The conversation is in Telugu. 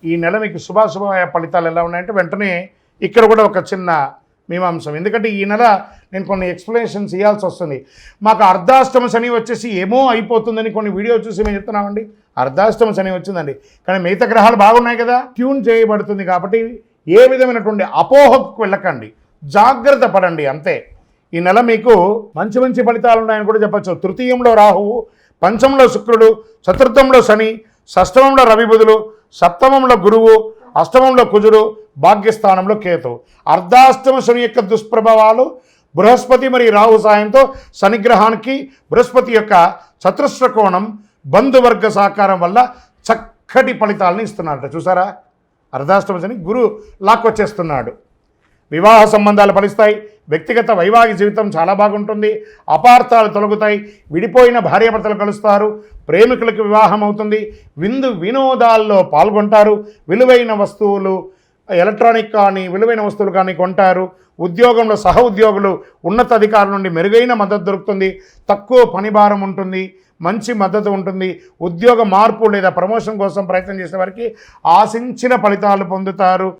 ఈ నెల మీకు శుభాశుభ ఫలితాలు ఎలా ఉన్నాయంటే వెంటనే ఇక్కడ కూడా ఒక చిన్న మీమాంసం. ఎందుకంటే ఈ నెల నేను కొన్ని ఎక్స్ప్లెనేషన్స్ ఇవ్వాల్సి వస్తుంది. మాకు అర్ధాష్టమ శని వచ్చేసి ఏమో అయిపోతుందని కొన్ని వీడియో చూసి మేము చెప్తున్నామండి. అర్ధాష్టమ శని వచ్చిందండి, కానీ మిగతా గ్రహాలు బాగున్నాయి కదా, ట్యూన్ చేయబడుతుంది. కాబట్టి ఏ విధమైనటువంటి అపోహకు వెళ్ళకండి, జాగ్రత్త పడండి అంతే. ఈ నెల మీకు మంచి మంచి ఫలితాలు ఉన్నాయని కూడా చెప్పచ్చు. తృతీయంలో రాహువు, పంచమంలో శుక్రుడు, చతుర్థంలో శని, షష్టమంలో రవి బుధులు, సప్తమంలో గురువు, అష్టమంలో కుజుడు, భాగ్యస్థానంలో కేతు. అర్ధాష్టమ శని యొక్క దుష్ప్రభావాలు బృహస్పతి మరియు రాహు సాయంతో శనిగ్రహానికి బృహస్పతి యొక్క చతురస్ర కోణం బంధువర్గ సహకారం వల్ల చక్కటి ఫలితాలను ఇస్తున్నారట. చూసారా, అర్ధాష్టమ శని గురు లాక్కొచ్చేస్తున్నాడు. వివాహ సంబంధాలు ఫలిస్తాయి. వ్యక్తిగత వైవాహిక జీవితం చాలా బాగుంటుంది. అపార్థాలు తొలగుతాయి. విడిపోయిన భార్యాభర్తలు కలుస్తారు. ప్రేమికులకు వివాహం అవుతుంది. విందు వినోదాల్లో పాల్గొంటారు. విలువైన వస్తువులు, ఎలక్ట్రానిక్ కానీ విలువైన వస్తువులు కానీ కొంటారు. ఉద్యోగంలో సహ ఉద్యోగులు, ఉన్నతాధికారుల నుండి మెరుగైన మద్దతు దొరుకుతుంది. తక్కువ పనిభారం ఉంటుంది. మంచి మద్దతు ఉంటుంది. ఉద్యోగ మార్పు లేదా ప్రమోషన్ కోసం ప్రయత్నం చేసే వారికి ఆశించిన ఫలితాలు పొందుతారు.